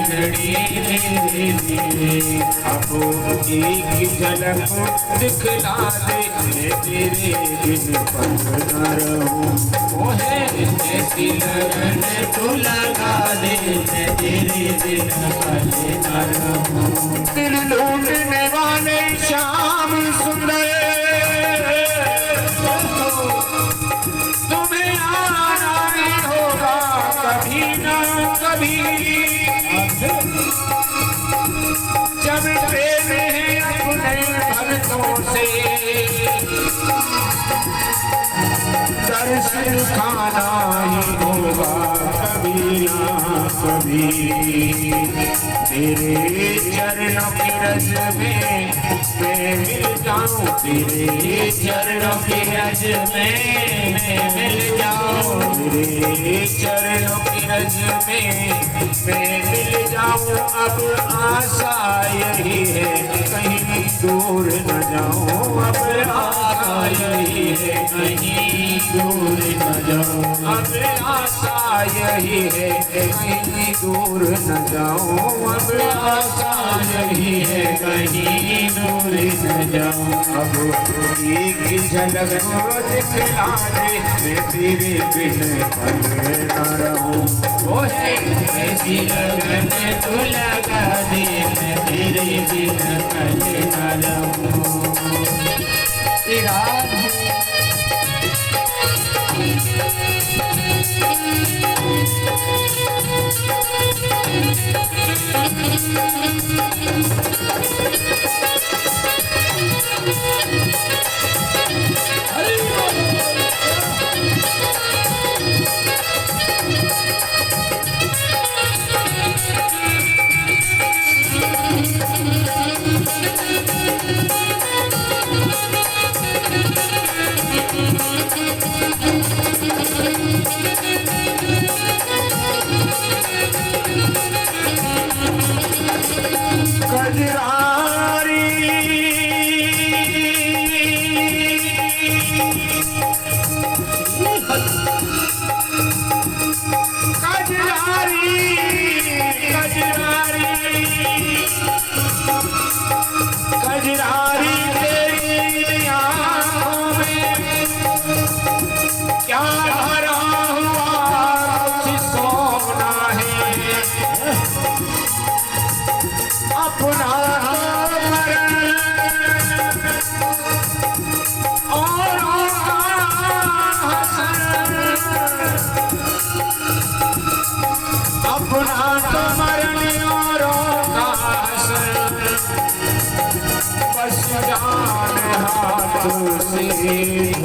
बिगड़ी धीरे धीरे। अब एक झलक दिखला दे, मैं तेरे बिन पल न रहूं। मोहे ऐसी लगन तू लगा दे, मैं तेरे बिन पल न रहूं। दिल लूटने वाले श्याम सुंदर, तुम्हें आना ही होगा कभी ना कभी। जब प्रेम है अपने भक्तों से, दर्शन खाना ही होगा कभी ना कभी। तेरे चरणों की रज में मैं मिल जाऊं, तेरे चरणों की रज में मैं मिल जाऊं। तेरे चरणों की रज में मैं मिल जाऊं। अब आशा यही है कहीं दूर न जाऊं। अब आशा यही है कहीं दूर न जाऊं। अब आशा यही है कहीं दूर न जाऊं। अब आशा यही है कहीं दूर न जाऊं। अब एक झलक दिखला दे, मैं तेरे बिन पल न रहूं। वो है ऐसी लगन तू लगा दे, मैं तेरे बिन पल न रहूं।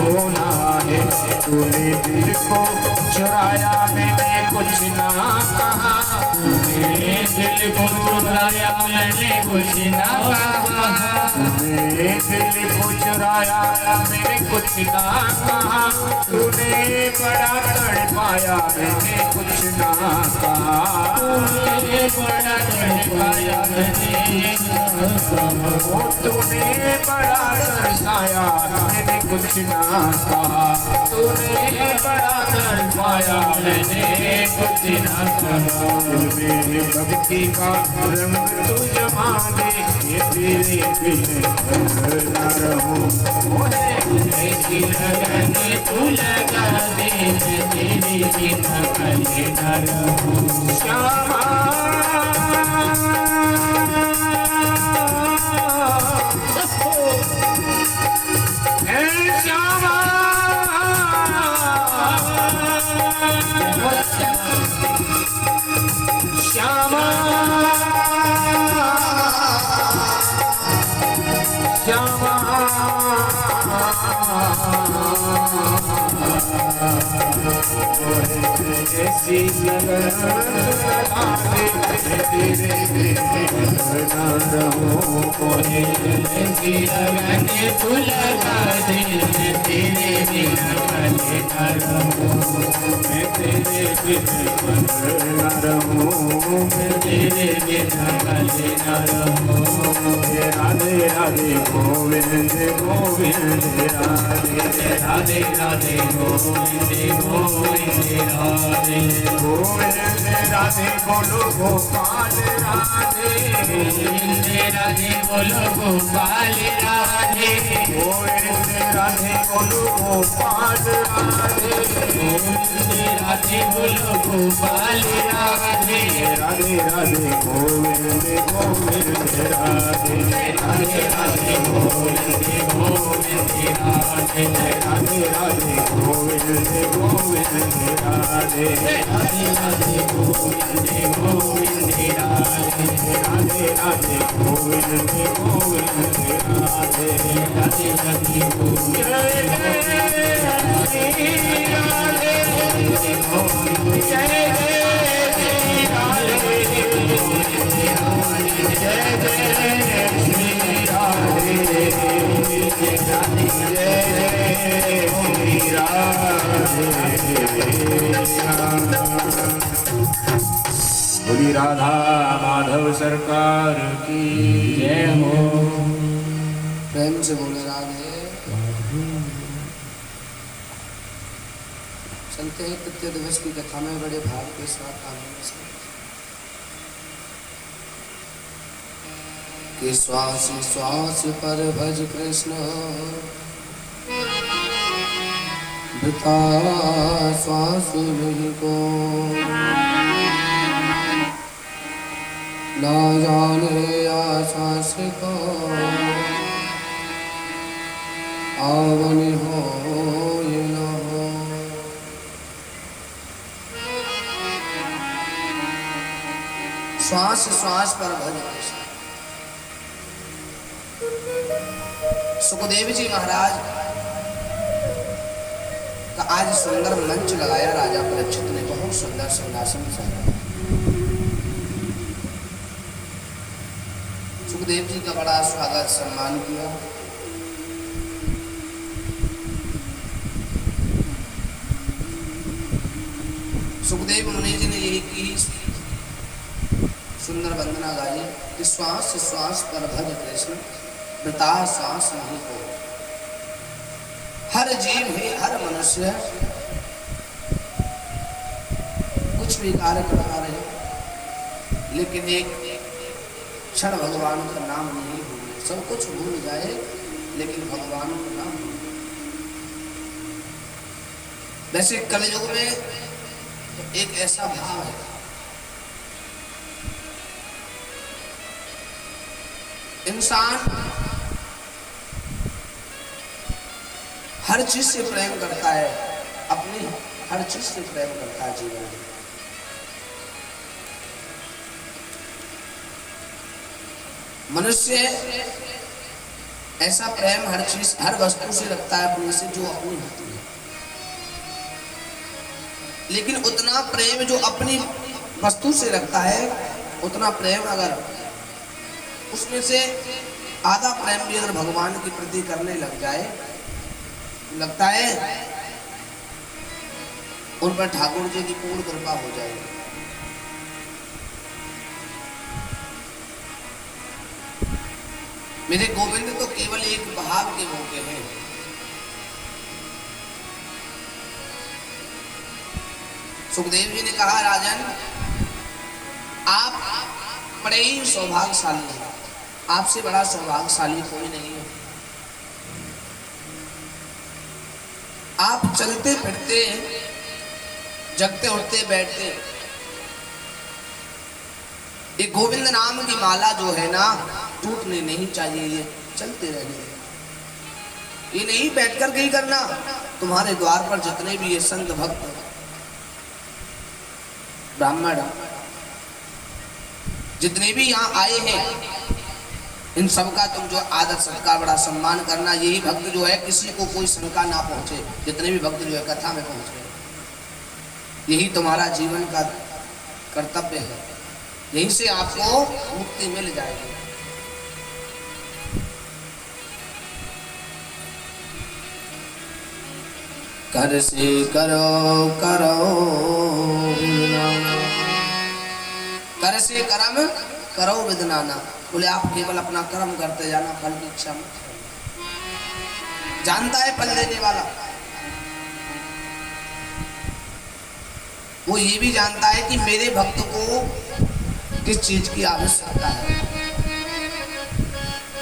होना है तूने दिल को चुराया, मैंने कुछ ना कहा। तूने दिल को चुराया, मैंने कुछ ना कहा। तूने दिल को चुराया, मैंने कुछ ना कहा। तूने बड़ा तड़पाया, मैंने कुछ ना कहा। तूने बड़ा तड़पाया, मैंने तूने बड़ा तरसाया, मैंने कुछ ना कहा। तूने बड़ा तड़पाया, मैंने कुछ ना कहा। मेरे भक्ति का रंग तू जमा दे, ये तेरे बिन न रहूं। ऐसी लगन तू लगा दे, मैं तेरे बिन कल न रहूं। श्यामा श्यामा श्यामा ऐसी लगन तेरे बिन न रहूं। ऐसी लगन तू लगा दे, मैं तेरे बिन कल न रहूं। मैं तेरे बिन कल न रहूं। मैं तेरे बिन कल न रहूं। राधे राधे गोविंद गोविंद राधे राधे राधे गोविंद गोविंद राधे गोविंद राधे बोलो गोपाल गोविंद राधे बोलो गोपाल राधे गोविंद राधे बोलो गोपाल राधे गोविंद राधे बोलो गोपाल राधे राधे राधे गोविंद गोविंद राधे राधे राधे गोविंद गोविंद राधे राधे राधे गोविंद गोविंद राधे राधे राधे गोविंद गोविंद राधे राधे राधे गोविंद गोविंद राधे राधे राधे गोविंद बोली राधा माधव सरकार की जय हो। प्रेम से बोले राधे। चलते हैं तृतीय दिवस की कथा में बड़े भाव के साथ आनंद से कि श्वास श्वास पर भज कृष्ण वृथा श्वास नहीं को ना जाने आशास को आवनी हो ये न हो। श्वास श्वास पर भज कृष्ण। सुखदेव जी महाराज का आज सुंदर मंच लगाया राजा परीक्षित ने, बहुत सुंदर सिंहासन सजाया। सुखदेव जी का बड़ा स्वागत सम्मान किया। सुखदेव मुनि जी ने यही की सुंदर वंदना गाई कि श्वास श्वास पर भज कृष्ण वृथा श्वास नहीं को। हर जीव है, हर मनुष्य कुछ भी कार्य करता रहे लेकिन एक क्षण भगवान का नाम नहीं भूले। सब कुछ भूल जाए लेकिन भगवान का नाम भूले। वैसे कलयुग में तो एक ऐसा भाव है, इंसान हर चीज से प्रेम करता है, अपनी हर चीज से प्रेम करता है जीवन में। मनुष्य ऐसा प्रेम हर चीज हर वस्तु से रखता है अपने से जो अपनी होती है, लेकिन उतना प्रेम जो अपनी वस्तु से रखता है उतना प्रेम अगर उसमें से आधा प्रेम भी अगर भगवान के प्रति करने लग जाए लगता है उन पर ठाकुर जी की पूर्ण कृपा हो जाएगी। मेरे गोविंद तो केवल एक भाव के भूखे हैं। सुखदेव जी ने कहा राजन आप बड़े ही सौभाग्यशाली हैं, आपसे बड़ा सौभाग्यशाली कोई नहीं है। आप चलते फिरते जगते उठते बैठते ये गोविंद नाम की माला जो है ना टूटनी नहीं चाहिए, ये चलते रहने। ये नहीं बैठकर के ही करना। तुम्हारे द्वार पर जितने भी ये संत भक्त ब्राह्मण जितने भी यहाँ आए हैं इन सबका तुम जो आदर सत्कार बड़ा सम्मान करना। यही भक्त जो है किसी को कोई शंका ना पहुंचे, जितने भी भक्त जो है कथा में पहुंचे, यही तुम्हारा जीवन का कर्तव्य है। यहीं से आपको मुक्ति मिल जाएगी। कर से करो करो कर से कर्म करो विदनाना। बोले आप केवल अपना कर्म करते जाना, फल की इच्छा मत करना। जानता है फल देने वाला, वो ये भी जानता है कि मेरे भक्त को किस चीज की आवश्यकता है,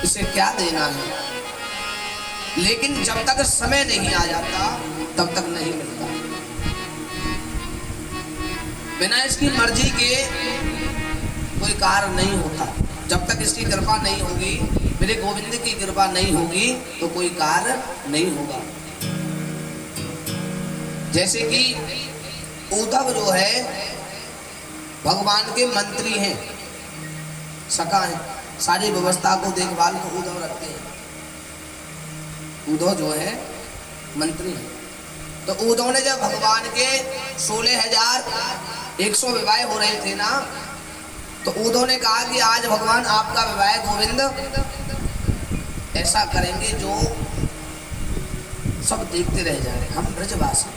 इसे क्या देना है, लेकिन जब तक समय नहीं आ जाता तब तक नहीं मिलता। बिना इसकी मर्जी के कोई कार्य नहीं होता। जब तक इसकी कृपा नहीं होगी, मेरे गोविंद की कृपा नहीं होगी, तो कोई कार्य नहीं होगा। जैसे कि उद्धव जो है भगवान के मंत्री हैं, सखा हैं, सारी व्यवस्था को देखभाल को उद्धव रखते हैं। उद्धव जो है मंत्री है। तो उद्धव ने जब भगवान के 16,100 विवाह हो रहे थे ना, तो उद्धव ने कहा कि आज भगवान आपका विवाह गोविंद ऐसा करेंगे जो सब देखते रह जाए, हम ब्रजवासी।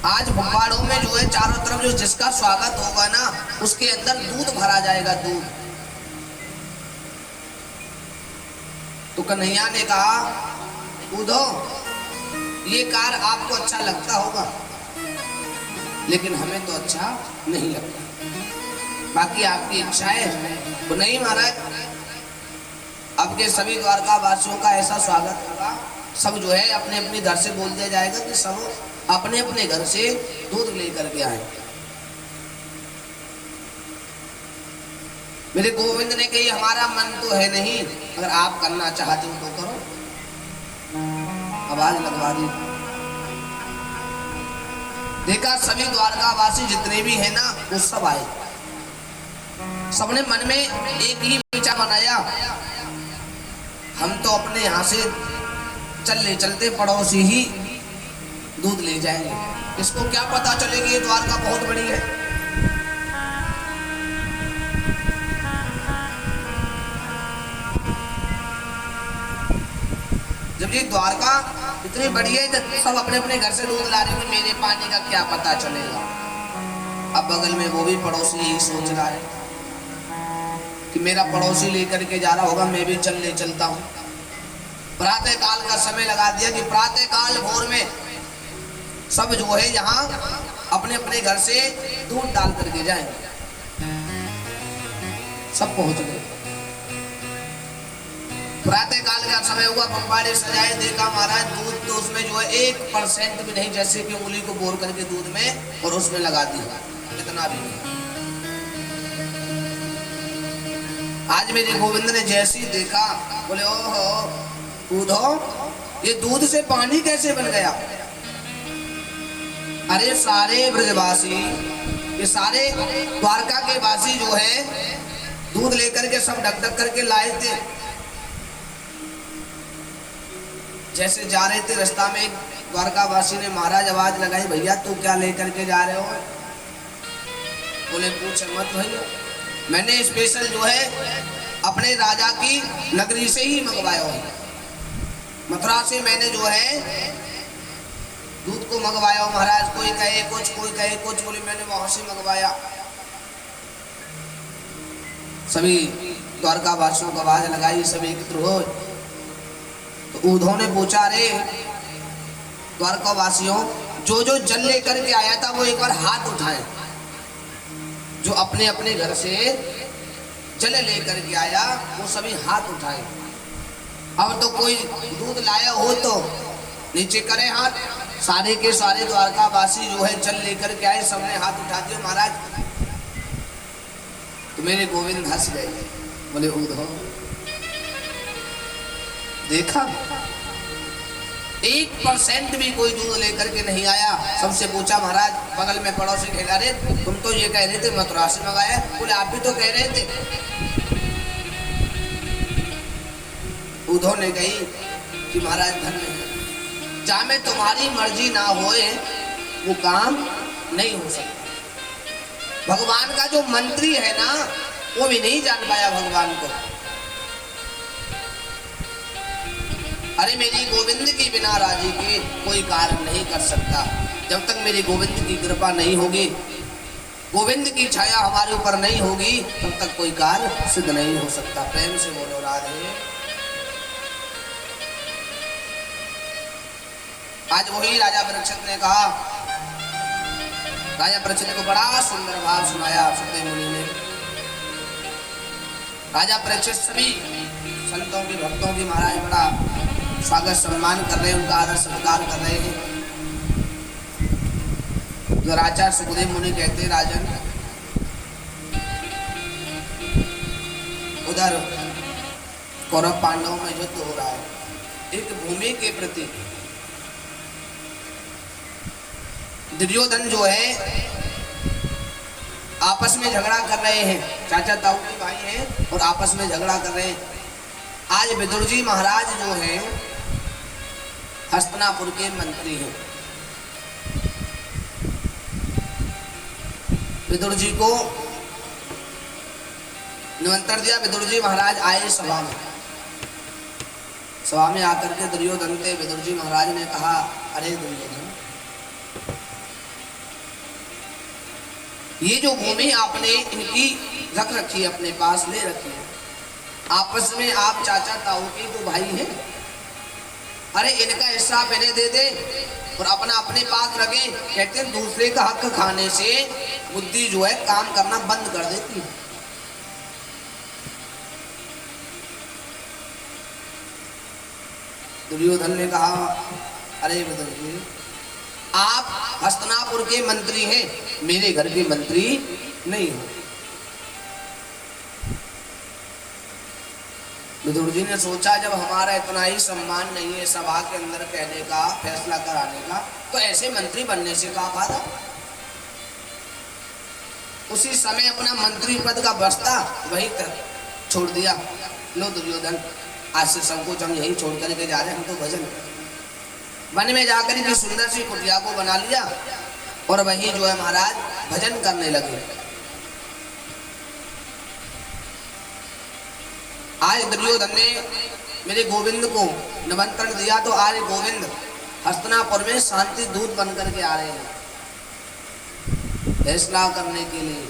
आज भगवाड़ों में जो है चारों तरफ जो जिसका स्वागत होगा ना, उसके अंदर दूध भरा जाएगा, दूध। तो कन्हैया ने कहा उद्धव ये कार्य आपको अच्छा लगता होगा, लेकिन हमें तो अच्छा नहीं लगता, बाकी आपकी इच्छा है तो नहीं महाराज। अब के सभी द्वारका वासियों का ऐसा स्वागत होगा, सब जो है अपने अपने घर से बोल दिया जाएगा कि सब अपने अपने घर से दूध लेकर के आए। मेरे गोविंद ने कही हमारा मन तो है नहीं, अगर आप करना चाहते हो तो करो। आवाज लगवा दी। देखा सभी द्वारकावासी जितने भी है ना, वो सब आए। सबने मन में एक ही विचार बनाया, हम तो अपने यहाँ से चलते चलते पड़ोसी ही दूध ले जाएंगे। इसको क्या पता चलेगी ये द्वारका बहुत बड़ी है। जब ये द्वारका इतनी बड़ी है, जब सब अपने अपने घर से दूध ला रहे हैं, मेरे पानी का क्या पता चलेगा। अब बगल में वो भी पड़ोसी यही सोच रहा है कि मेरा पड़ोसी लेकर के जा रहा होगा, मैं भी चलता हूँ। प्रातः काल का समय लगा दिया कि प्रातः काल भोर में सब जो है यहाँ अपने अपने घर से दूध डाल करके जाएंगे। सब पहुंच गए। प्रातः काल का समय हुआ, पंपाड़े सजाए, देखा महाराज दूध तो उसमें जो है 1% भी नहीं, जैसे कि उंगली को बोर करके दूध में और उसमें लगा दिया, इतना भी नहीं। आज मेरे गोविंद ने जैसे ही देखा, बोले ओहो उद्धव ये दूध से पानी कैसे बन गया। अरे सारे ब्रजवासी, ये सारे द्वारका के वासी जो है दूध लेकर के सब ढक ढक करके लाए थे। जैसे जा रहे थे रास्ता में एक द्वारका वासी ने महाराज आवाज लगाई, भैया तू क्या लेकर के जा रहे हो। बोले पूछ मत भैया, मैंने स्पेशल जो है अपने राजा की नगरी से ही मंगवाया है, मथुरा से मैंने जो है दूध को मंगवाया महाराज। कोई कहे कुछ, कोई कहे कुछ, बोले मैंने वहां से मंगवाया। सभी द्वारका वासियों को आवाज लगाई, सभी एकत्र हो। तो उद्धव ने पूछा, रे द्वारका वासियों, जो जो जल लेकर के आया था वो एक बार हाथ उठाए। जो अपने अपने घर से जल लेकर के आया वो सभी हाथ उठाए। अब तो कोई दूध लाया हो तो नीचे करे हाथ। सारे के सारे द्वारका वासी जो है जल लेकर के आए, सबने हाथ उठा दिया महाराज। तो मेरे गोविंद हंस गए, बोले उद्धव देखा 1% भी कोई दूध लेकर के नहीं आया। सबसे पूछा महाराज, बगल में पड़ोसी कह रहे तुम तो ये कह रहे थे मथुरा से मंगाया, बोले आप भी तो कह रहे थे। उद्धव ने कही कि महाराज धन्य है, जहाँ में तुम्हारी मर्जी ना होए वो काम नहीं हो सकता। भगवान का जो मंत्री है ना, वो भी नहीं जान पाया भगवान को। अरे मेरी गोविंद की बिना राजी के कोई कार्य नहीं कर सकता। जब तक मेरी गोविंद की कृपा नहीं होगी, गोविंद की छाया हमारे ऊपर नहीं होगी, तब तक कोई कार्य सिद्ध नहीं हो सकता। प्रेम से बोलो राधे। आज वही राजा परीक्षित ने कहा, राजा परीक्षित को बड़ा सुंदर भाव सुनाया सुखदेव मुनि ने। राजा परीक्षित सभी संतों की भक्तों की महाराज बड़ा स्वागत सम्मान कर रहे हैं, उनका आदर सत्कार कर रहे हैं। जो राजा सुखदेव मुनि कहते हैं, राजन उधर कौरव पांडवों में युद्ध हो रहा है, एक भूमि के प्रति दुर्योधन जो है आपस में झगड़ा कर रहे हैं, चाचा ताऊ के भाई हैं और आपस में झगड़ा कर रहे हैं। आज विदुर जी महाराज जो हैं हस्तिनापुर के मंत्री हैं। विदुर जी को निमंत्रण दिया, विदुर जी महाराज आए सभा में। सभा में आकर के दुर्योधन थे, विदुर जी महाराज ने कहा, अरे दुर्योधन, ये जो भूमि आपने इनकी रख रखी है, अपने पास ले रखी है, आपस में आप चाचा ताऊ के तो भाई हैं, अरे इनका हिस्सा आप इन्हें दे दे और अपना अपने पास रखें। कहते हैं दूसरे का हक खाने से बुद्धि जो है काम करना बंद कर देती है। दुर्योधन ने कहा, अरे विदुर जी, आप हस्तिनापुर के मंत्री हैं, मेरे घर के मंत्री नहीं हो। विदुर जी ने सोचा, जब हमारा इतना ही सम्मान नहीं है सभा के अंदर कहने का, फैसला कराने का, तो ऐसे मंत्री बनने से क्या फायदा। उसी समय अपना मंत्री पद का बस्ता वही तक छोड़ दिया। लो दुर्योधन, आज से सबको हम यही छोड़ करके जा रहे हैं, हम तो भजन वन में जाकर के सुंदर सी कुटिया को बना लिया और वही जो है महाराज भजन करने लगे। आज दुर्योधन ने मेरे गोविंद को निमंत्रण दिया, तो आज गोविंद हस्तिनापुर में शांति दूत बनकर के आ रहे हैं फैसला करने के लिए।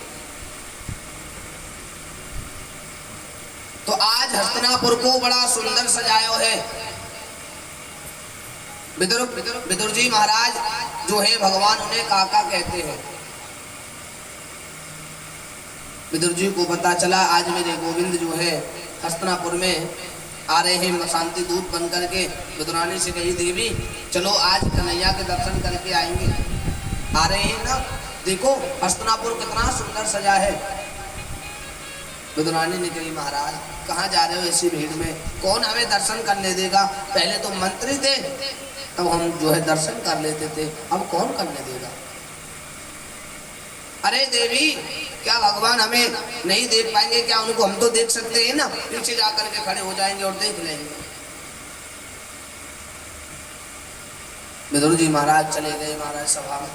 तो आज हस्तिनापुर को बड़ा सुंदर सजायो है। विदुर जी महाराज जो है भगवान उन्हें काका कहते हैं। विदुर जी को पता चला आज मेरे गोविंद जो है हस्तिनापुर में आ रहे हैं शांति दूत बन करके। विदुरानी से कही, देवी चलो आज कन्हैया के दर्शन करके आएंगे। आ रहे हैं ना, देखो हस्तिनापुर कितना सुंदर सजा है। विदुरानी ने कही, महाराज कहाँ जा रहे हो ऐसी भीड़ में, कौन हमें दर्शन करने देगा। पहले तो मंत्री थे तब हम जो है दर्शन कर लेते थे, अब कौन करने देगा। अरे देवी, क्या भगवान हमें नहीं देख पाएंगे क्या, उनको हम तो देख सकते हैं ना, पीछे जाकर के खड़े हो जाएंगे और देख लेंगे। विदुर जी महाराज चले गए महाराज सभा में,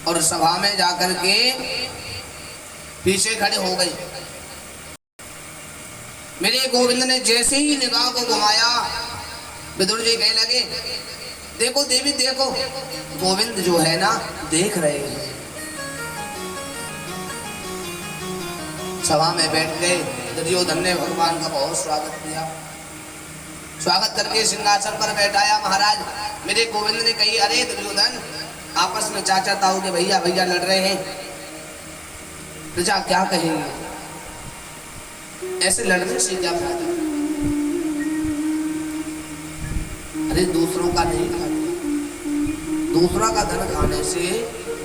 और सभा में जाकर के पीछे खड़े हो गए। मेरे गोविंद ने जैसे ही निगाह को घुमाया, विदुर जी कहने लगे, देखो देवी देखो, गोविंद जो है ना देख रहे हैं। सभा में बैठ गए। दुर्योधन ने भगवान का बहुत स्वागत किया, स्वागत करके सिंहासन पर बैठाया। महाराज मेरे गोविंद ने कही, अरे दुर्योधन, आपस में चाचा ताऊ के भैया भैया लड़ रहे हैं, प्रजा क्या कहेंगे, ऐसे लड़ने से क्या फायदा। अरे दूसरों का नहीं खाना, दूसरा का धन खाने से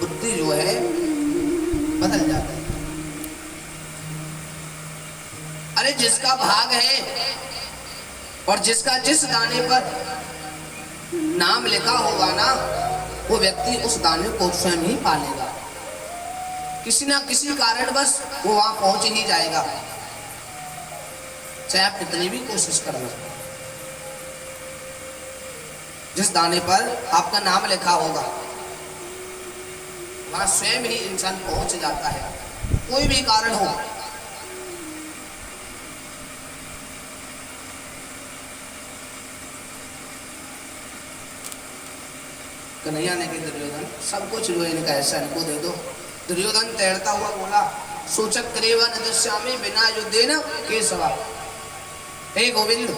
बुद्धि जो है बदल जाता है। अरे जिसका भाग है और जिसका जिस दाने पर नाम लिखा होगा ना, वो व्यक्ति उस दाने को स्वयं ही पालेगा। किसी ना किसी कारण बस वो वहां पहुंच ही जाएगा, चाहे आप कितनी भी कोशिश कर लो। जिस दाने पर आपका नाम लिखा होगा वहां स्वयं ही इंसान पहुंच जाता है, कोई भी कारण हो। कन्हैया ने कहा, दुर्योधन सब कुछ जो है इनका ऐसा इनको दे दो। दुर्योधन तैरता हुआ बोला, सूचक करेवन दुष्यामी बिना युद्धे न केशवा। हे गोविंद,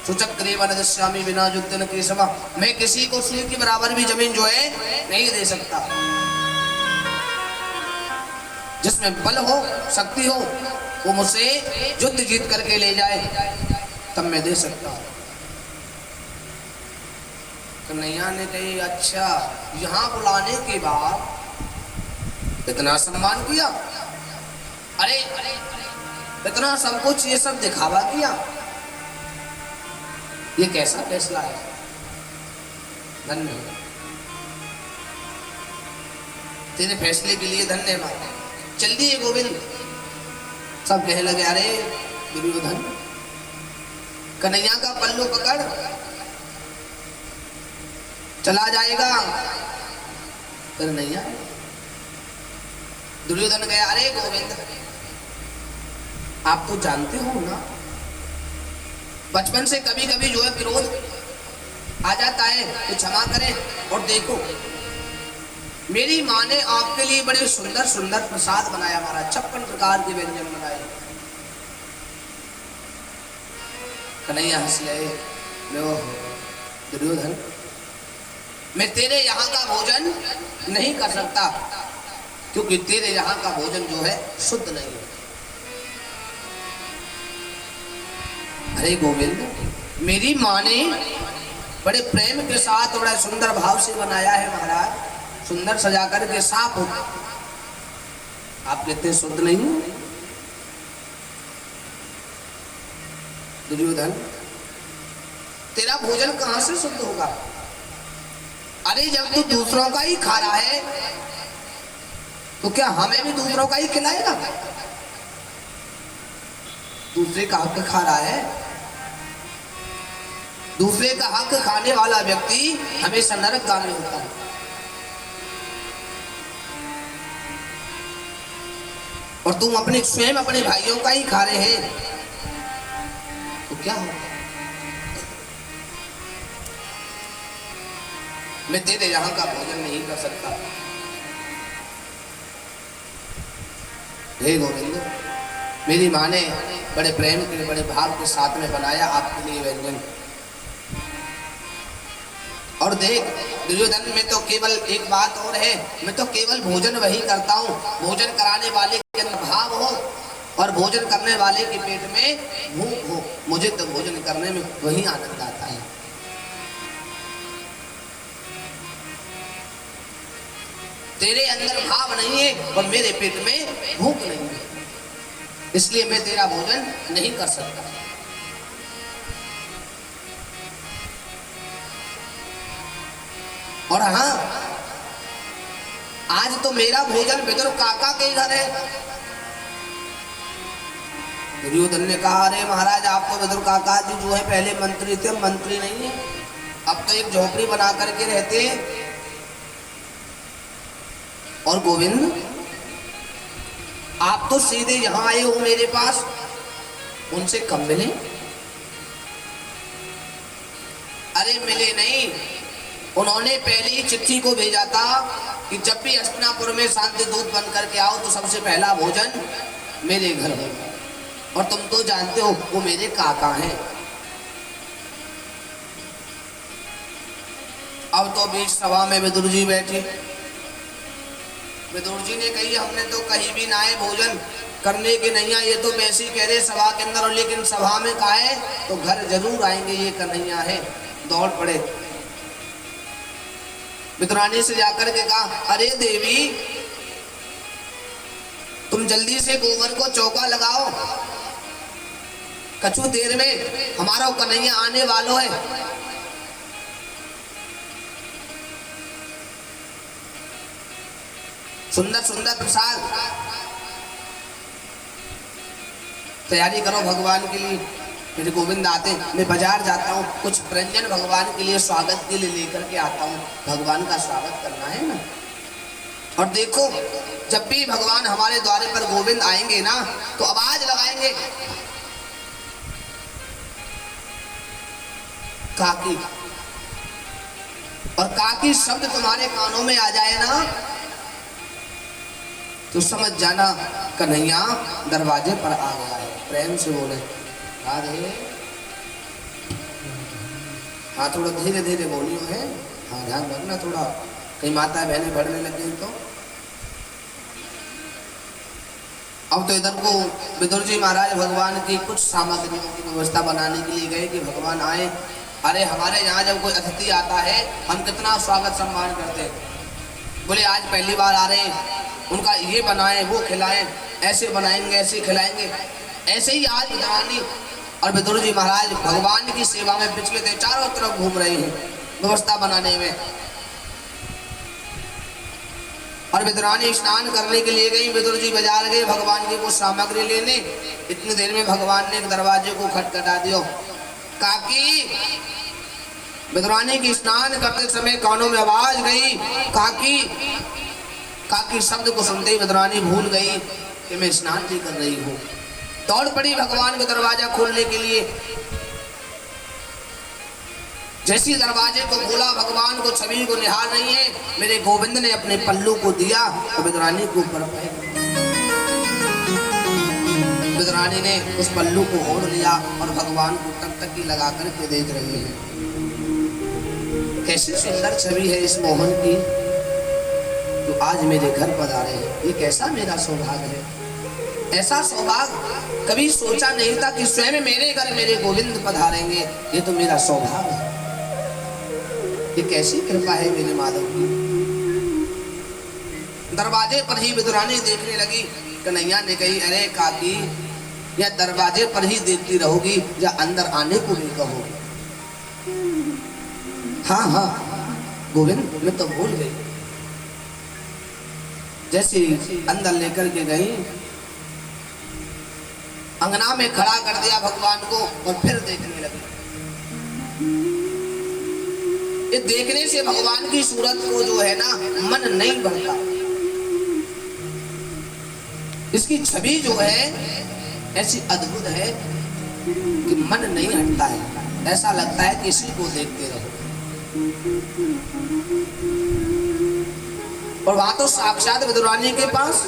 सूचक करीबन दस्यामी बिना जुद्दन केशवा, मैं किसी को सुई के बराबर भी जमीन जो है नहीं दे सकता। जिसमें बल हो, शक्ति हो, वो मुझसे युद्ध जीत करके ले जाए तब मैं दे सकता हूं। कन्हैया ने कही अच्छा, यहां बुलाने के बाद इतना सम्मान किया, अरे इतना सब कुछ, ये सब दिखावा किया, ये कैसा फैसला है? धन्यवाद तेरे फैसले के लिए, धन्यवाद। चल दिए गोविंद। सब कहने लगे अरे दुर्योधन, कन्हैया का पल्लू पकड़, चला जाएगा। कन्हैया, दुर्योधन गया, अरे गोविंद आप तो जानते हो ना, बचपन से कभी कभी जो है विरोध आ जाता है, तो क्षमा करें। और देखो मेरी माँ ने आपके लिए बड़े सुंदर सुंदर प्रसाद बनाया, हमारा 56 प्रकार के व्यंजन बनाए। कन्हैया हंस गए, दुर्योधन मैं तेरे यहाँ का भोजन नहीं कर सकता, क्योंकि तेरे यहाँ का भोजन जो है शुद्ध नहीं है। अरे गोविंद, मेरी माँ ने बड़े प्रेम के साथ बड़ा सुंदर भाव से बनाया है महाराज, सुंदर सजा करके साफ हो, आप कहते शुद्ध नहीं हो। दुर्योधन तेरा भोजन कहां से शुद्ध होगा? अरे जब तू दूसरों का ही खा रहा है तो क्या हमें भी दूसरों का ही खिलाएगा? दूसरे का हक खा रहा है, दूसरे का हक खाने वाला व्यक्ति हमेशा नरकगामी होता है। और तुम अपने स्वयं अपने भाइयों का ही खा रहे हैं तो क्या होगा? मैं तेरे यहाँ का भोजन नहीं कर सकता। हे गोविंद, मेरी माँ ने बड़े प्रेम के बड़े भाव के साथ में बनाया आपके लिए व्यंजन। और देख दुर्योधन, में तो केवल एक बात और है, मैं तो केवल भोजन वही करता हूँ, भोजन कराने वाले के अंदर भाव हो और भोजन करने वाले के पेट में भूख हो, मुझे तो भोजन करने में वही आनंद आता है। तेरे अंदर भाव नहीं है और मेरे पेट में भूख नहीं है, इसलिए मैं तेरा भोजन नहीं कर सकता। और हाँ, आज तो मेरा भोजन विदुर काका के घर है। दुर्योधन ने कहा अरे महाराज, आप तो विदुर काका जी जो है पहले मंत्री थे, मंत्री नहीं है, अब तो एक झोपड़ी बना करके रहते हैं। और गोविंद, आप तो सीधे यहां आए हो मेरे पास, उनसे कब मिले? अरे मिले नहीं, उन्होंने पहले ही चिट्ठी को भेजा था कि जब भी हस्तिनापुर में शांति दूत बन करके आओ तो सबसे पहला भोजन मेरे घर होगा। और तुम तो जानते हो वो मेरे काका हैं। अब तो बीच सभा में विदुर जी बैठे। विदुर जी ने कही हमने तो कहीं भी ना आए भोजन करने के नहीं आए, ये तो वैसे ही कह रहे सभा के अंदर, लेकिन सभा में कहा है तो घर जरूर आएंगे, ये कन्हैया है। दौड़ पड़े, विदुरानी से जाकर के कहा अरे देवी, तुम जल्दी से गोबर को चौका लगाओ, कछु देर में हमारा कन्हैया आने वालों है। सुंदर सुंदर प्रसाद तैयारी करो भगवान के लिए। मेरे गोविंद आते, मैं बाजार जाता हूँ, कुछ व्यंजन भगवान के लिए स्वागत के लिए लेकर के आता हूँ, भगवान का स्वागत करना है ना। और देखो जब भी भगवान हमारे द्वारे पर गोविंद आएंगे ना तो आवाज लगाएंगे काकी, और काकी शब्द तुम्हारे कानों में आ जाए ना तो समझ जाना कन्हैया दरवाजे पर आ गया है। प्रेम से बोले राधे। हाँ थोड़ा धीरे धीरे बोलियो है। हाँ ध्यान रखना थोड़ा, कहीं माता बहनें बढ़ने लग गई तो। अब तो इधर को विदुर जी महाराज भगवान की कुछ सामग्रियों की व्यवस्था बनाने के लिए गए कि भगवान आए। अरे हमारे यहाँ जब कोई अतिथि आता है हम कितना स्वागत सम्मान करते हैं। बोले आज पहली बार आ रहे हैं, उनका ये बनाएं वो खिलाएं, ऐसे बनाएंगे ऐसे खिलाएंगे। ऐसे ही आज विद्वानी और विदुर जी महाराज भगवान की सेवा में विचलित थे, चारों तरफ घूम रहे हैं व्यवस्था बनाने में। और विदुरानी स्नान करने के लिए गई, विदुर जी बाजार गए भगवान की कुछ सामग्री लेने। इतनी देर में भगवान ने एक दरवाजे को खटखटा दियो। काकी, विदुरानी की स्नान करते समय कानों में आवाज गई काकी। काकी शब्द को सुनते ही विदुरानी भूल गई कि मैं स्नान भी कर रही हूँ। दौड़ पड़ी भगवान का दरवाजा खोलने के लिए। जैसी दरवाजे को खोला, भगवान को छवि को निहार रही है। मेरे गोविंद ने अपने पल्लू को दिया तो विदुरानी के ऊपर फेंक। विदुरानी ने उस पल्लू को ओढ़ लिया और भगवान को टकटकी लगा करके देख रही है। कैसी सुंदर छवि है इस मोहन की, तो आज मेरे घर पधारे हैं। ये कैसा मेरा सौभाग्य है। ऐसा सौभाग्य कभी सोचा नहीं था कि स्वयं मेरे घर मेरे गोविंद पधारेंगे। ये तो मेरा सौभाग्य है। ये कैसी कृपा है मेरे माधव की। दरवाजे पर ही विदुरानी देखने लगी। कन्हैया ने कही, अरे काकी, या दरवाजे पर ही देखती रहोगी या अंदर आने को भी कहोगी? हाँ हाँ गोविंद, मैं तो भूल गई। जैसे अंदर लेकर के गई, अंगना में खड़ा कर दिया भगवान को और फिर देखने लगी। ये देखने से भगवान की सूरत को जो है ना मन नहीं भरता। इसकी छवि जो है ऐसी अद्भुत है कि मन नहीं हटता है। ऐसा लगता है कि इसी को देखते रहो। और वहां तो साक्षात विदुरानी के पास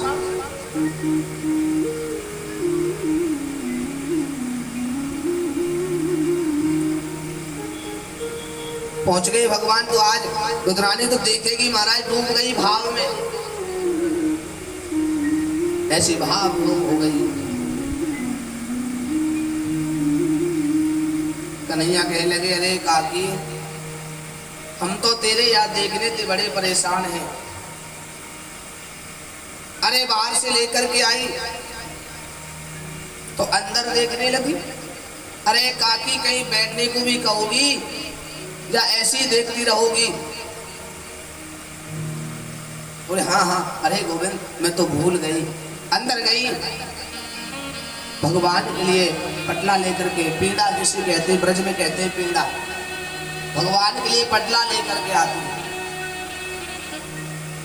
पहुंच गए भगवान। तो आज विदुरानी तो देखेगी महाराज, डूब गई भाव में, ऐसी भाव हो गई। कन्हैया कहने लगे, अरे काकी, हम तो तेरे याद देखने से बड़े परेशान हैं। अरे बाहर से लेकर के आई तो अंदर देखने लगी। अरे काकी, कहीं बैठने को भी कहोगी या ऐसी देखती रहोगी? बोले हाँ हाँ, अरे गोविंद, मैं तो भूल गई। अंदर गई, भगवान के लिए पटला लेकर के, पीड़ा जिसे कहते हैं, ब्रज में कहते हैं पीड़ा, भगवान के लिए पटला लेकर के आती।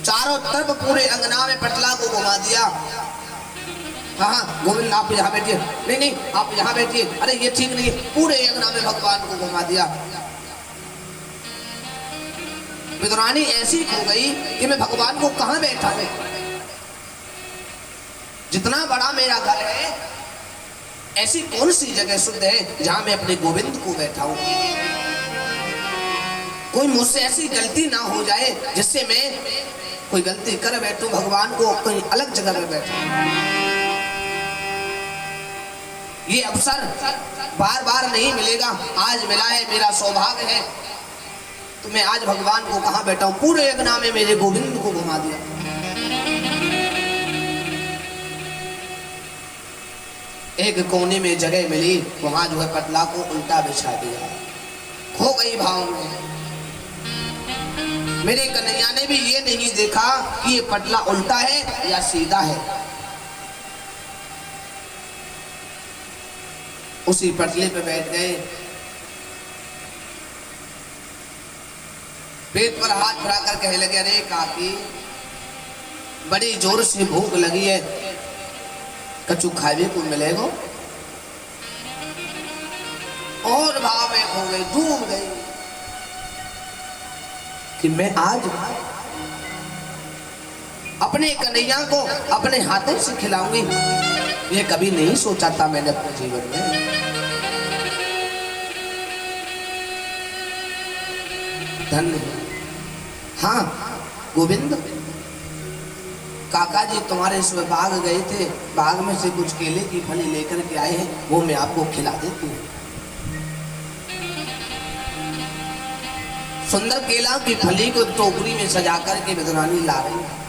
चारों तरफ पूरे अंगना में पटला को घुमा दिया। हाँ हाँ गोविंद, आप यहाँ बैठिए। नहीं नहीं, आप यहाँ बैठिए। अरे ये ठीक नहीं है। पूरे अंगना में भगवान को घुमा दिया। विदुरानी ऐसी खो गई कि मैं भगवान को कहाँ बैठा हूं। जितना बड़ा मेरा घर है, ऐसी कौन सी जगह शुद्ध है जहां मैं अपने गोविंद को बैठा हूं। कोई मुझसे ऐसी गलती ना हो जाए जिससे मैं कोई गलती कर बैठूं, भगवान को कहीं अलग जगह पे बैठा। ये अवसर बार बार नहीं मिलेगा, आज मिला है, मेरा सौभाग्य है। तो मैं आज भगवान को कहाँ बैठा हूँ, पूरे अंगना में मेरे गोविंद को घुमा दिया। एक कोने में जगह मिली, वहां जो है पटला को उल्टा बिछा दिया। खो गई भाव में। मेरे कन्हैया ने भी ये नहीं देखा कि ये पटला उल्टा है या सीधा है। उसी पटले पे बैठ गए, पेट पर हाथ फैला कर कहने लगे, अरे काकी, बड़ी जोर से भूख लगी है, कछु खावे को मिलेगा? और भाव में खो गई, डूब गई कि मैं आज अपने कन्हैया को अपने हाथों से खिलाऊंगी। ये कभी नहीं सोचा था मैंने अपने जीवन में। धन्य है। हाँ गोविंद, काका जी तुम्हारे इसमें बाग गए थे, बाग में से कुछ केले की फली लेकर के आए हैं, वो मैं आपको खिला देती हूँ। सुंदर केला की फली को टोकरी में सजा करके विदुरानी ला रही है।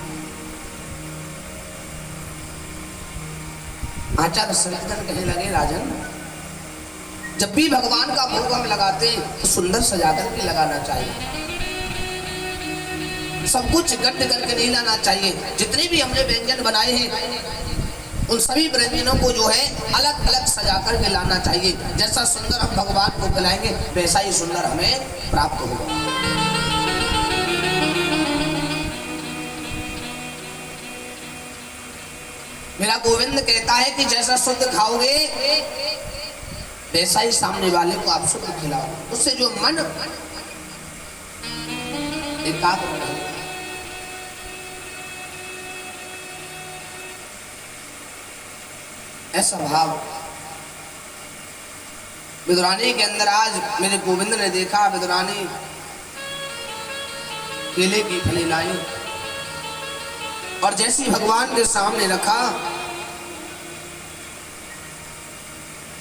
आचार्य शंकर कहने लगे, राजन जब भी भगवान का भोग हम लगाते हैं तो सुंदर सजा करके लगाना चाहिए, सब कुछ गड्ढ करके नहीं लाना चाहिए। जितने भी हमने व्यंजन बनाए हैं उन सभी व्यंजनों को जो है अलग अलग सजा करके लाना चाहिए। जैसा सुंदर हम भगवान को खिलाएंगे वैसा ही सुंदर हमें प्राप्त होगा। मेरा गोविंद कहता है कि जैसा शुद्ध खाओगे वैसा ही सामने वाले को आप शुद्ध खिलाओ, उससे जो मन एकाग्र रहेगा। ऐसा भाव विदुरानी के अंदर आज मेरे गोविंद ने देखा। विदुरानी केले की फली लाई और जैसी भगवान के सामने रखा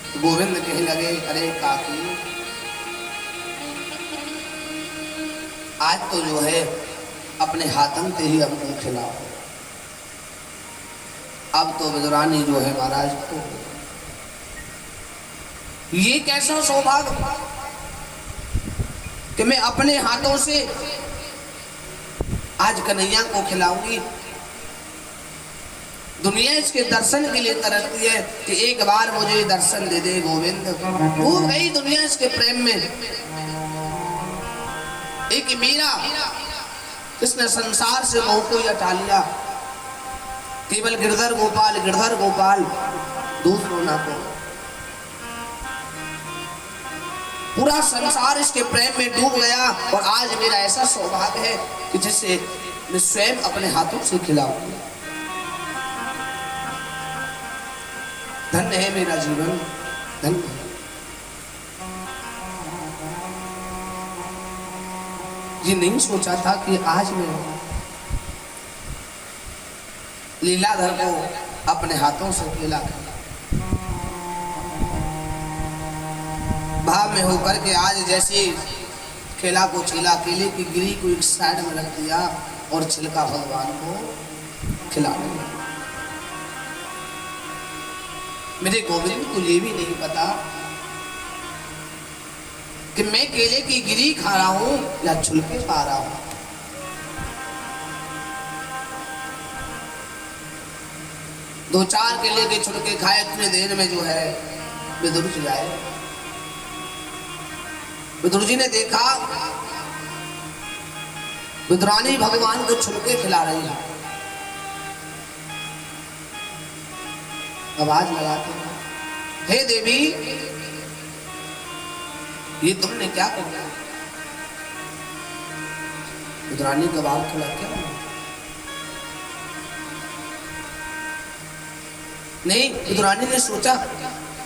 तो गोविंद कहने लगे, अरे काकी आज तो जो है अपने हाथों से ही हमको खिलाओ। अब तो विदुरानी जो है महाराज को ये कैसा सौभाग्य कि मैं अपने हाथों से आज कन्हैया को खिलाऊंगी। दुनिया इसके दर्शन के लिए तरसती है कि एक बार मुझे दर्शन दे दे गोविंद। वो गई दुनिया इसके प्रेम में। एक मीरा इसने संसार से मोह को हटा लिया, केवल गिरधर गोपाल दूसरों ना को। पूरा संसार इसके प्रेम में डूब गया और आज मेरा ऐसा सौभाग्य है कि जिसे मैं स्वयं अपने हाथों से खिलाऊंगा। धन्य है मेरा जीवन, धन्य है। ये नहीं सोचा था कि आज मैं लीलाधर को अपने हाथों से केला खिला। भाव में होकर के आज जैसे केला को छीला, केले की गिरी को एक साइड में रख दिया और छिलका भगवान को खिला दिया। मेरे गोविंद को ये भी नहीं पता कि मैं केले की गिरी खा रहा हूं या छिलके खा रहा हूं। दो चार केले के छिलके खाए इतने देर में जो है विदुर जी आए। विदुर जी ने देखा विदुरानी भगवान को छिलके खिला रही है। आवाज लगाते हैं, हे देवी ये तुमने क्या कर दिया? विदुरानी का बाल खुला क्या? नहीं, विदुरानी ने सोचा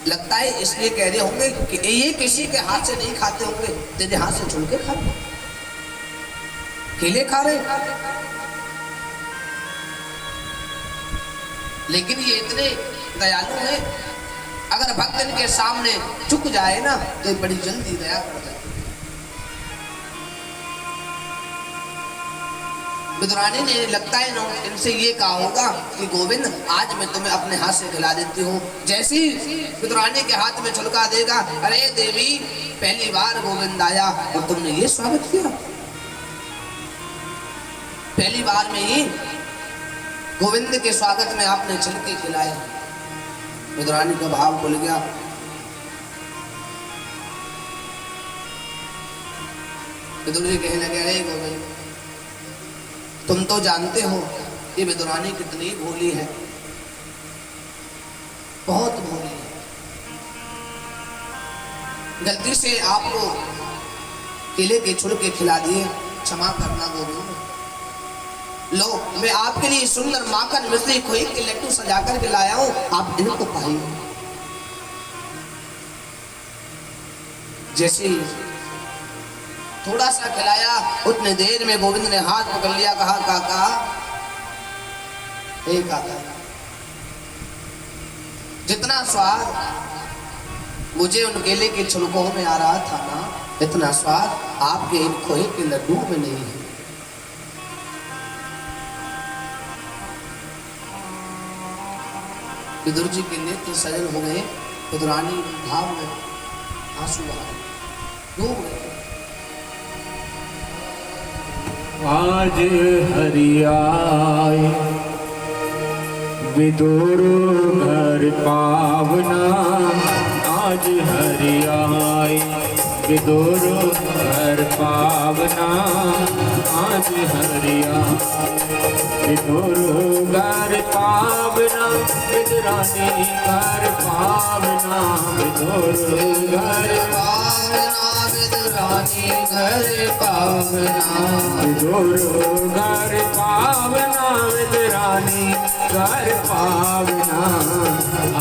लगता है इसलिए कह रहे होंगे कि ये किसी के हाथ से नहीं खाते होंगे, तेरे हाथ से छुल के खाते, केले खा रहे। लेकिन ये इतने दयालु है, अगर भक्त इनके सामने झुक जाए ना तो बड़ी जल्दी दया कर जाए। विदुरानी ने लगता है इनसे ये कहा होगा कि गोविंद आज मैं तुम्हें अपने हाथ से खिला देती हूँ। जैसी विदुरानी के हाथ में छुलका देगा, अरे देवी पहली बार गोविंद आया और तुमने ये स्वागत किया। पहली बार में ही गोविंद के स्वागत में आपने छिलके खिलाए। विदुरानी का भाव खुल गया। विदुर जी कहने लगे, अरे गोविंद तुम तो जानते हो ये विदुरानी कितनी भोली है, बहुत भोली है। गलती से आपको केले के छिलके खिला दिए, क्षमा करना गोविंद। लो मैं आपके लिए सुंदर माखन मिश्री खोई के लड्डू सजा कर के लाया हूं, आप इनको पाइए। जैसे थोड़ा सा खिलाया, उतने देर में गोविंद ने हाथ पकड़ लिया, कहा काका, हे काका, जितना स्वाद मुझे उन केले के छिलकों में आ रहा था ना, इतना स्वाद आपके इन खोए के लड्डू में नहीं है। विदुर जी के नेत्र सजल हो गए, विदुरानी भाव में आंसू आ गए, डूब गए। आज हरियाय विदुर घर पावना, आज हरियाय विदुर घर पावना, आज हरिया विदुर घर पावना, विदुरानी घर पावना, विदुर घर पावना, विदुरानी घर पावना, विदुर घर पावना, विदुरानी घर पावना,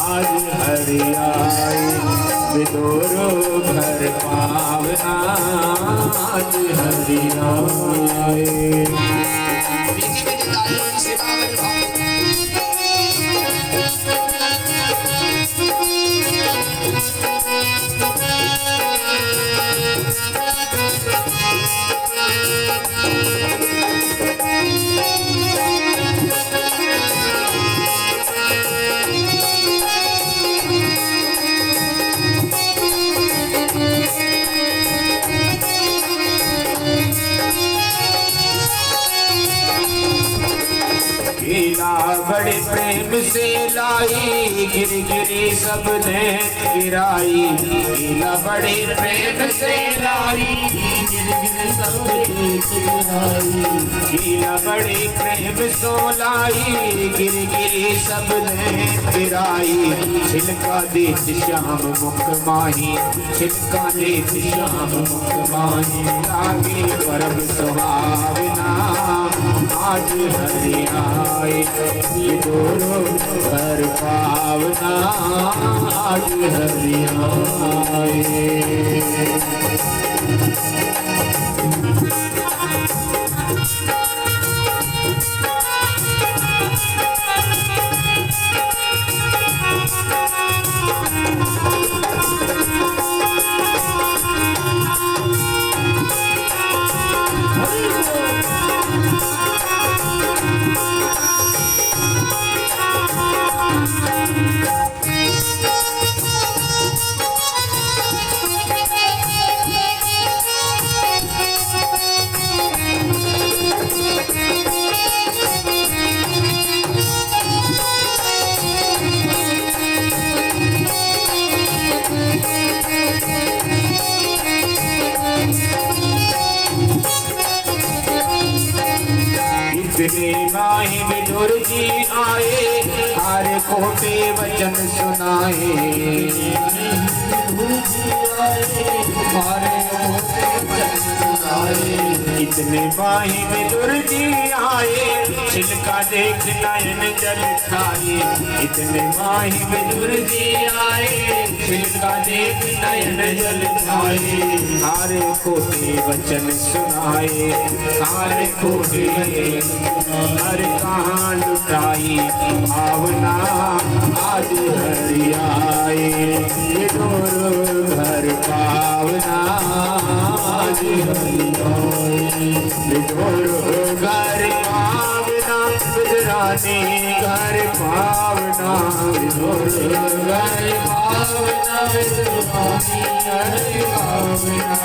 आज हरियाय विदुर घर पावना, आज हरियाय। बड़े प्रेम से लाई, गिर गिरी सबने गिराई, लीला बड़े प्रेम से लाई, गिर गिरी सबने गिराई, लीला बड़े प्रेम सो लाई, गिर गिरी सबने गिराई, छिलका देत श्याम मुख माही, छिलका देत श्याम मुख माही, लागे परम सुहावना, आज हरियाय विदुर घर पावना, आज हरियाय। माही विदुर जी आए, हारे खोटे वचन सुनाए, इतने माही विदुर जी आए, छिलका देख नयन जल खाए, इतने माही विदुर जी आए, छिलका देख नयन जल खाए, हारे खोटे वचन सुनाए, हारे खोटे हर कहाँ लुटाई भावना, आज हरियाय विदुर घर पावना, आज हरियाय विदुर घर पावना, विदुरानी घर पावना, विदुर घर पावना, विदुरानी घर पावना,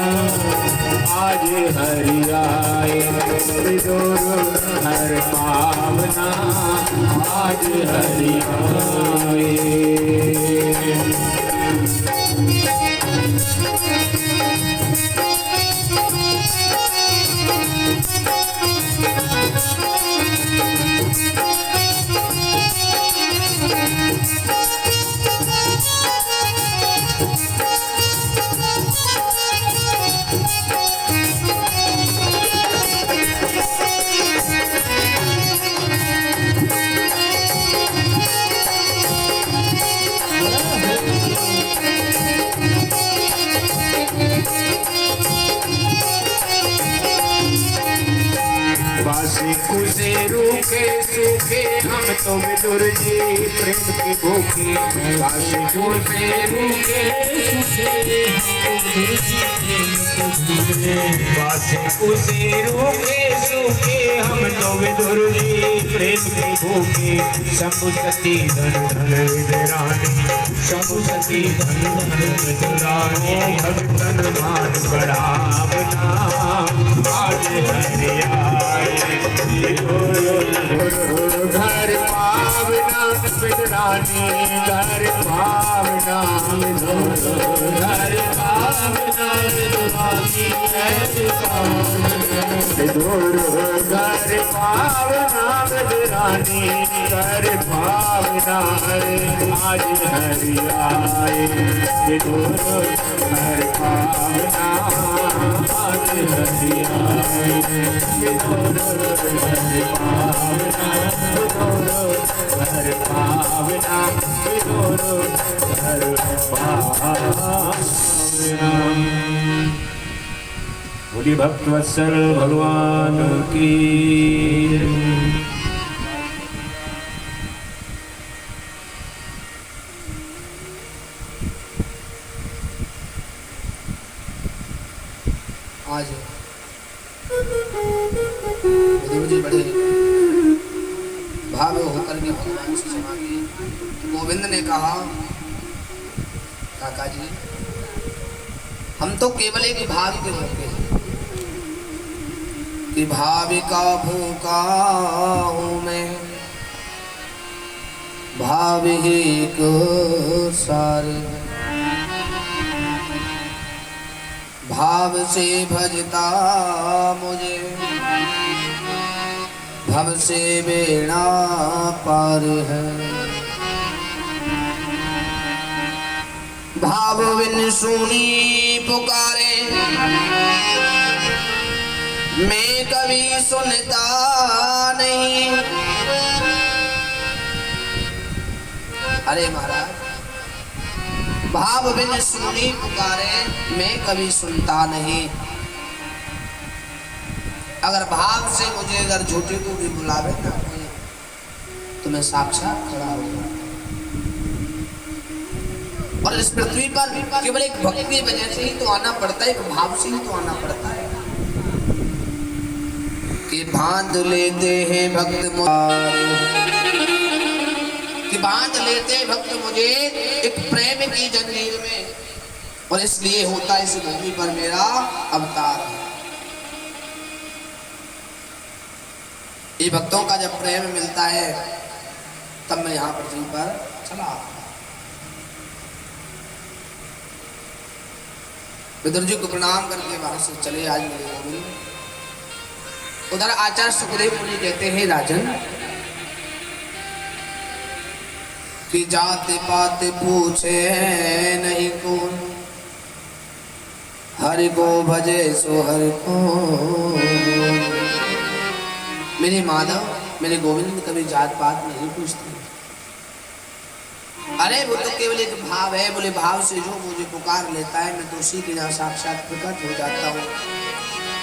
आज हरियाय विदुर घर पावना, आज हरियाय। रूखे सूखे हम तो विदुर जी प्रेम की भूखे काशिकों से रूखे सूखे काशिकों से रूखे सूखे हम तो विदुर जी प्रेम की भूखे शंभु सती धन धन विदुरानी शंभु सती धन धन विदुरानी भगतन मान बढ़ावना आज हरियाए घर पावना विदुरानी घर पावना घर पावना विदुरानी विदुर घर पावना विदुरानी घर पावना आज हरियाए विदुर घर पावना आज हरियाए विदुर घर पावना घर पावना विदुर घर पावना। बोली भक्तवत्सल भगवान की। आज विदुर जी बड़े भाव होकर के भगवान से क्षमा की। गोविंद ने कहा काका जी हम तो केवल एक भाव के भूखे हैं कि भावी का भूखा हूँ मैं भाव ही को सारे भाव से भजता मुझे भव से बेड़ा पार है भाव बिन सुनी पुकारे मैं कभी सुनता नहीं। अरे महाराज भाव बिन सुनी पुकारे मैं कभी सुनता नहीं। अगर भाव से मुझे अगर झूठे को भी बुलावे ना तो मैं साक्षात खड़ा होगा। और इस पृथ्वी पर केवल एक भक्ति की वजह से ही तो आना पड़ता है, एक भाव से ही तो आना पड़ता है। कि बांध लेते हैं भक्त कि बांध लेते हैं भक्त मुझे एक प्रेम की जंजीर में, और इसलिए होता है इस भूमि पर मेरा अवतार है। ये भक्तों का जब प्रेम मिलता है तब मैं यहाँ पृथ्वी पर चला। विदुर जी को प्रणाम करके वहां से चले आज मेरे गोविंद। उधर आचार्य सुखदेव मुनि कहते हैं राजन कि जाते पाते पूछे नहीं कौन हरि को भजे सो हरि को। मेरे माधव मेरे गोविंद कभी जात पात नहीं पूछते। अरे वो तो केवल एक भाव है, बोले भाव से जो मुझे पुकार लेता है मैं तो उसी के यहाँ साक्षात प्रकट हो जाता हूँ।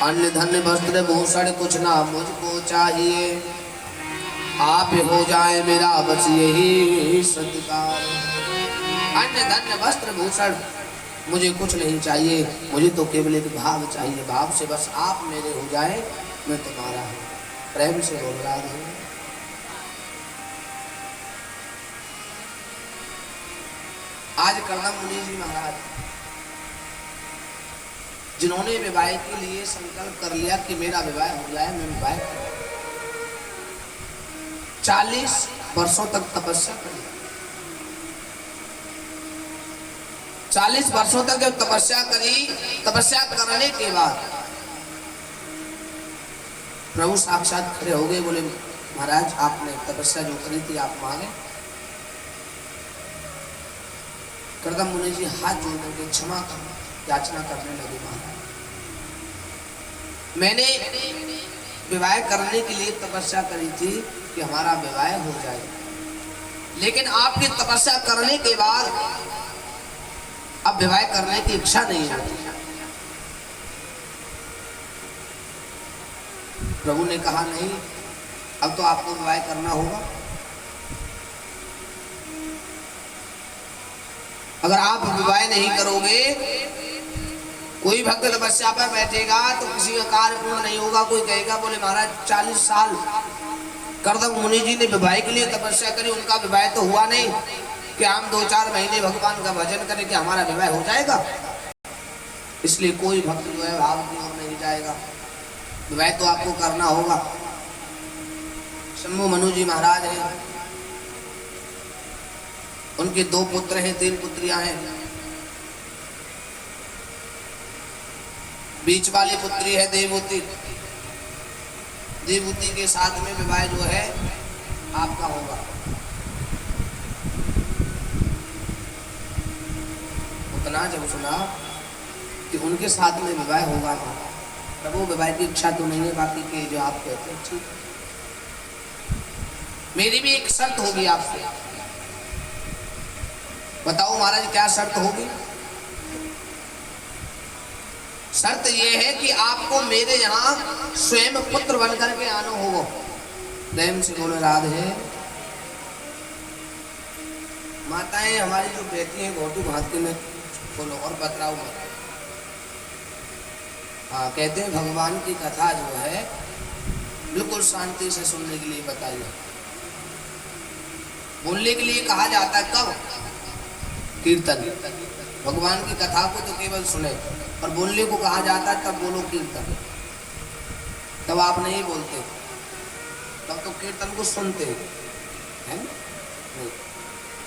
अन्न धन वस्त्र भूषण कुछ ना मुझको चाहिए, आप हो जाए मेरा बस यही सत्कार। अन्न धन वस्त्र भूषण मुझे कुछ नहीं चाहिए, मुझे तो केवल एक भाव चाहिए। भाव से बस आप मेरे हो जाए मैं तुम्हारा हूँ। प्रेम से बोल रहा हूँ। आज कर्दम मुनि जी महाराज जिन्होंने विवाह के लिए संकल्प कर लिया कि मेरा विवाह हो जाए, मैं विवाह करूं, 40 वर्षों तक तपस्या करी। 40 वर्षों तक जब तपस्या करी, तपस्या करने के बाद प्रभु साक्षात खड़े हो गए। बोले महाराज आपने तपस्या जो करी थी आप मांगे। कर्दम मुनि जी हाथ जोड़ करके क्षमा कर याचना करने लगे। महाराज मैंने विवाह करने के लिए तपस्या करी थी कि हमारा विवाह हो जाए, लेकिन आपकी तपस्या करने के बाद अब विवाह करने की इच्छा नहीं होती। प्रभु ने कहा नहीं, अब तो आपको विवाह करना होगा। अगर आप विवाह नहीं करोगे, कोई भक्त तपस्या पर बैठेगा तो किसी का कार्य पूर्ण नहीं होगा। कोई कहेगा बोले महाराज 40 साल कर्दम मुनि जी ने विवाह के लिए तपस्या करी, उनका विवाह तो हुआ नहीं, कि हम 2-4 महीने भगवान का भजन करें कि हमारा विवाह हो जाएगा। इसलिए कोई भक्त जो है भाव की ओर नहीं जाएगा, विवाह तो आपको करना होगा। शंभु मनु जी महाराज हैं, उनके 2 पुत्र हैं, 3 पुत्रियां हैं। बीच वाली पुत्री है देवहूति। देवहूति के साथ में विवाह जो है आपका होगा। उतना जब सुना कि उनके साथ में विवाह होगा, तब वो विवाह की इच्छा तो नहीं है, बाकी के जो आप कहते हैं ठीक। मेरी भी एक शर्त होगी आपसे, बताओ महाराज क्या शर्त होगी? शर्त यह है कि आपको मेरे यहाँ स्वयं पुत्र बन करके आना होगा। प्रेम से बोले राधे। माताएं हमारी जो बेटी हैं घोटू भाती में बोलो और बतराओ मत। हाँ, कहते हैं भगवान की कथा जो है बिल्कुल शांति से सुनने के लिए बताइए। बोलने के लिए कहा जाता है कब? कीर्तन। भगवान की कथा को तो केवल सुने, और बोलने को कहा जाता है तब बोलो कीर्तन। तब आप नहीं बोलते, तब तो कीर्तन को सुनते हैं। नहीं,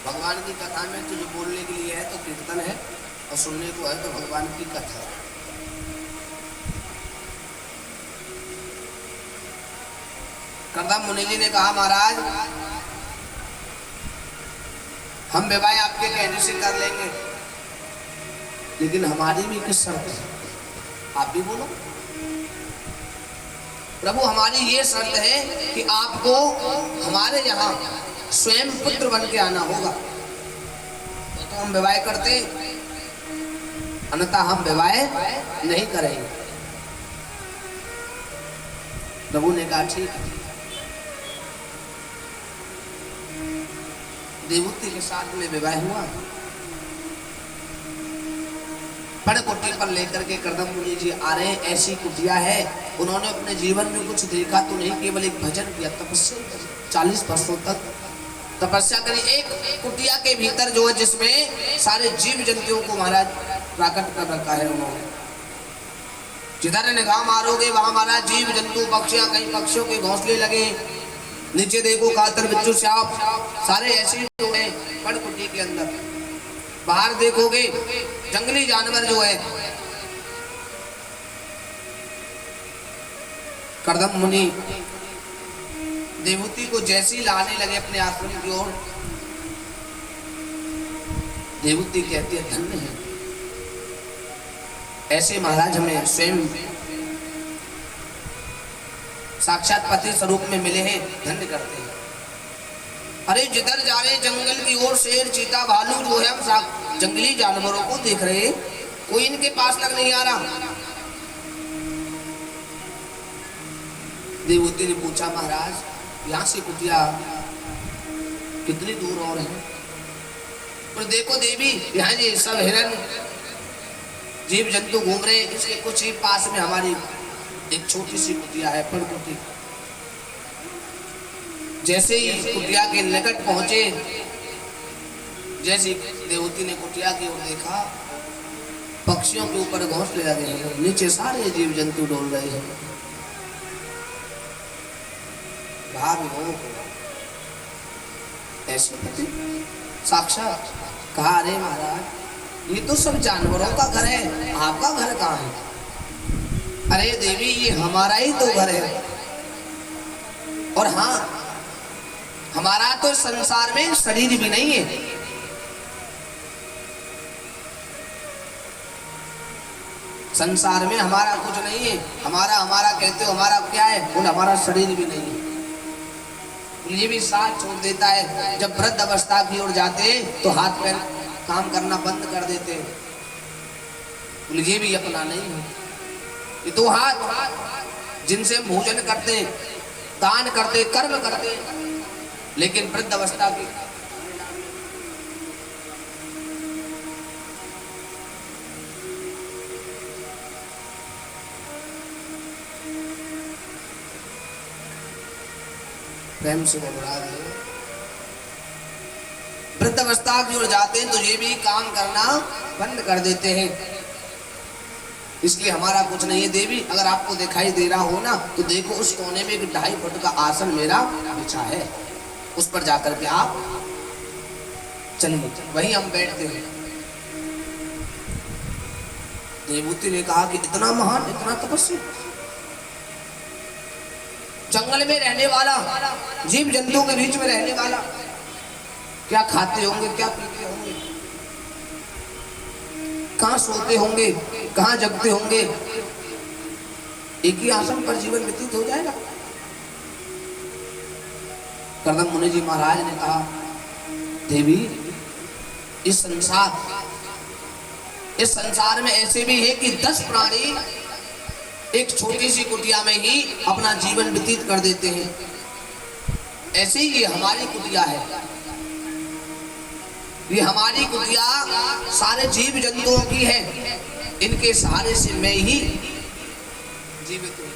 भगवान की कथा में तो जो बोलने के लिए है तो कीर्तन है, और सुनने को है तो भगवान की कथा है। कर्दम मुनि जी ने कहा महाराज हम विवाह आपके कहने से कर लेंगे, लेकिन हमारी भी किस शर्त है? आप भी बोलो। प्रभु हमारी ये शर्त है कि आपको हमारे यहाँ स्वयं पुत्र बन के आना होगा, तो हम विवाह करते, अन्यथा हम विवाह नहीं करेंगे। प्रभु ने कहा ठीक है। देवहूति के साथ में विवाह हुआ। बड़े कुटी पर लेकर के कर्दम मुनि जी आ रहे हैं। ऐसी कुटिया है, उन्होंने अपने जीवन में कुछ देखा तो नहीं, केवल एक भजन किया, तपस्या 40 वर्षों तक तपस्या करी। एक कुटिया के भीतर जो है जिसमें सारे जीव जंतुओं को महाराज प्राकट कर रखा है उन्होंने। जिधर निगाह मारोगे वहां महाराज जीव जंतु पक्षियां, कई पक्षियों के घोंसले लगे, नीचे देखो कातर बिच्छू सांप, सारे ऐसे जो है बड़ कुटी के अंदर। बाहर देखोगे जंगली जानवर जो है। कर्दम मुनि देवहूति को जैसे ही लाने लगे अपने आश्रम की ओर, देवहूति कहती है धन्य है, ऐसे महाराज हमें स्वयं साक्षात पति स्वरूप में मिले हैं, धन्य करते हैं। अरे जिधर जा रहे जंगल की ओर, शेर चीता भालू जो है, हम जंगली जानवरों को देख रहे हैं, कोई इनके पास तक नहीं आ रहा। देवहूति ने पूछा महाराज यहाँ से कुटिया कितनी दूर और है? और देखो देवी यहाँ ये सब हिरन जीव जंतु घूम रहे, इसके कुछ ही पास में हमारी एक छोटी सी कुटिया है, पर कुटी। जैसे ही कुटिया के निकट पहुंचे, जैसे देवहूति ने कुटिया की ओर देखा, पक्षियों के ऊपर घोंसले लगे हैं, नीचे सारे जीव जंतु डोल रहे हैं। भाव हो ऐसे पति साक्षात कहा, अरे महाराज ये तो सब जानवरों का घर है, आपका घर कहाँ है? अरे देवी ये हमारा ही तो घर है, और हाँ हमारा तो संसार में शरीर भी नहीं है। संसार में हमारा कुछ नहीं है। हमारा कहते हो, हमारा क्या है? बोल हमारा शरीर भी नहीं है। ये भी साथ छोड़ देता है। जब वृद्ध अवस्था की ओर जाते तो हाथ पैर काम करना बंद कर देते हैं। ये भी अपना नहीं है। ये दो हाथ जिनसे हम भोजन करते हैं, दान करते, कर्म करते, लेकिन वृद्ध अवस्था की प्रेम से बोला है, वृद्ध अवस्था की ओर जाते हैं तो ये भी काम करना बंद कर देते हैं। इसलिए हमारा कुछ नहीं है। देवी अगर आपको दिखाई दे रहा हो ना तो देखो उस कोने में एक 2.5 फुट का आसन मेरा बिछा है, उस पर जाकर के आप चलिए, वहीं हम बैठते हैं। देवूति ने कहा कि इतना महान, इतना तपस्वी, जंगल में रहने वाला, जीव जंतुओं के बीच में रहने वाला, क्या खाते होंगे, क्या पीते होंगे, कहाँ सोते होंगे, कहाँ जगते होंगे, एक ही आसन पर जीवन व्यतीत हो जाएगा। कर्दम मुनि जी महाराज ने कहा, देवी इस संसार में ऐसे भी है कि 10 प्राणी एक छोटी सी कुटिया में ही अपना जीवन व्यतीत कर देते हैं। ऐसे ही ये हमारी कुटिया है, ये हमारी कुटिया सारे जीव जंतुओं की है, इनके सहारे से मैं ही जीवित हूं।